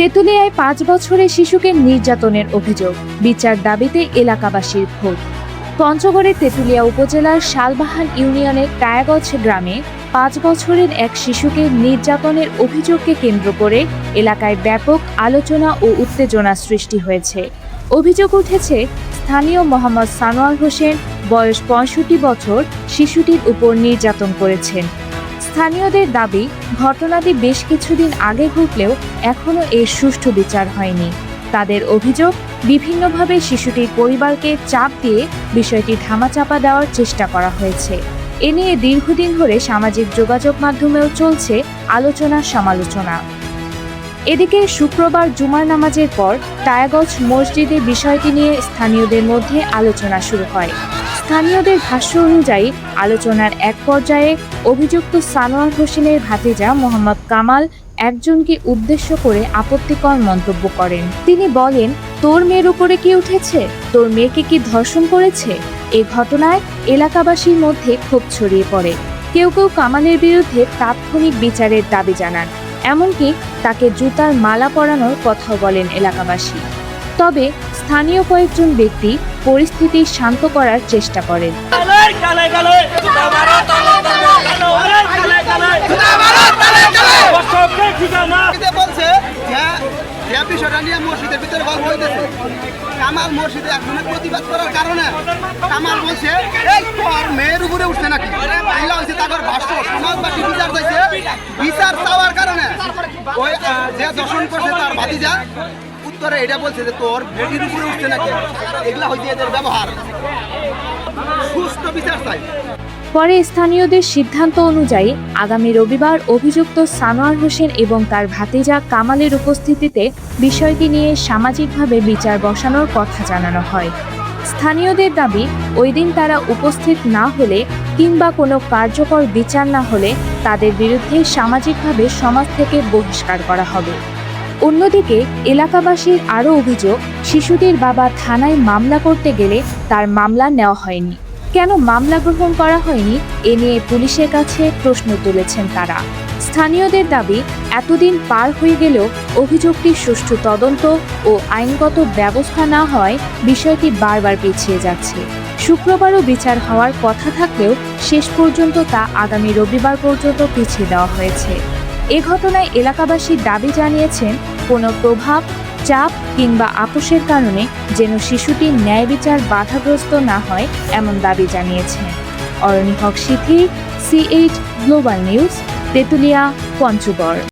তেঁতুলিয়ায় ৫ বছরের শিশুকে নির্যাতনের অভিযোগ, বিচার দাবিতে এলাকাবাসীর ক্ষোভ। পঞ্চগড়ের তেঁতুলিয়া উপজেলার শালবাহান ইউনিয়নের টায়াগঞ্জ গ্রামে ৫ বছরের এক শিশুকে নির্যাতনের অভিযোগকে কেন্দ্র করে এলাকায় ব্যাপক আলোচনা ও উত্তেজনা সৃষ্টি হয়েছে। অভিযোগ উঠেছে স্থানীয় মোহাম্মদ সানোয়ার হোসেন, বয়স ৬৫ বছর, শিশুটির উপর নির্যাতন করেছেন। স্থানীয়দের দাবি, ঘটনাটি বেশ কিছুদিন আগে ঘটলেও এখনও এর সুষ্ঠু বিচার হয়নি। তাদের অভিযোগ, বিভিন্নভাবে শিশুটির পরিবারকে চাপ দিয়ে বিষয়টি ধামাচাপা দেওয়ার চেষ্টা করা হয়েছে। এ নিয়ে দীর্ঘদিন ধরে সামাজিক যোগাযোগ মাধ্যমেও চলছে আলোচনা সমালোচনা। এদিকে শুক্রবার জুমার নামাজের পর টায়াগঞ্জ মসজিদে বিষয়টি নিয়ে স্থানীয়দের মধ্যে আলোচনা শুরু হয়। স্থানীয়দের ভাষ্য অনুযায়ী আলোচনার এক পর্যায়ে অভিযুক্ত সানোয়ার হোসেনের ভাতিজা মোহাম্মদ কামাল একজনকে উদ্দেশ্য করে আপত্তিকর মন্তব্য করেন। তিনি বলেন, তোর মেয়ের উপরে কি উঠেছে? তোর মেয়েকে কি ধর্ষণ করেছে? এ ঘটনায় এলাকাবাসীর মধ্যে ক্ষোভ ছড়িয়ে পড়ে। কেউ কেউ কামালের বিরুদ্ধে তাৎক্ষণিক বিচারের দাবি জানান, এমনকি তাকে জুতার মালা পরানোর কথাও বলেন এলাকাবাসী। তবে স্থানীয় কয়েকজন ব্যক্তি পরিস্থিতি শান্ত করার চেষ্টা করেন। কামাল মসজিদে একজনের প্রতিবাদ করার কারণে কামাল বলছে তোর মেয়ের উপরে উঠছে নাকি, হয়েছে তাদের ভাষ্য সমাজবাসী বিচার চাইছে। বিচার চাওয়ার কারণে ওই যে দর্শন করছে তার ভাতিজা উত্তরে এটা বলছে যে তোর বডির উপরে উঠছে নাকি। এগুলা হয়েছে এদের ব্যবহার, সুস্থ বিচার চাই। পরে স্থানীয়দের সিদ্ধান্ত অনুযায়ী আগামী রবিবার অভিযুক্ত সানোয়ার হোসেন এবং তার ভাতিজা কামালের উপস্থিতিতে বিষয়টি নিয়ে সামাজিকভাবে বিচার বসানোর কথা জানানো হয়। স্থানীয়দের দাবি, ওই দিন তারা উপস্থিত না হলে কিংবা কোনো কার্যকর বিচার না হলে তাদের বিরুদ্ধে সামাজিকভাবে সমাজ থেকে বহিষ্কার করা হবে। অন্যদিকে এলাকাবাসীর আরও অভিযোগ, শিশুটির বাবা থানায় মামলা করতে গেলে তার মামলা নেওয়া হয়নি। কেন মামলা গ্রহণ করা হয়নি, এ নিয়ে পুলিশের কাছে প্রশ্ন তুলেছেন তারা। স্থানীয়দের দাবি, এতদিন পার হয়ে গেলেও অভিযোগটির সুষ্ঠু তদন্ত ও আইনগত ব্যবস্থা না হয় বিষয়টি বারবার পিছিয়ে যাচ্ছে। শুক্রবারও বিচার হওয়ার কথা থাকলেও শেষ পর্যন্ত তা আগামী রবিবার পর্যন্ত পিছিয়ে দেওয়া হয়েছে। এ ঘটনায় এলাকাবাসী দাবি জানিয়েছেন, কোনো প্রভাব, চাপ কিংবা আপোষের কারণে যেন শিশুটির ন্যায় বিচার বাধাগ্রস্ত না হয় এমন দাবি জানিয়েছেন। Aroni Haque Sithi, C8 global news, Tetulia, Panchagarh.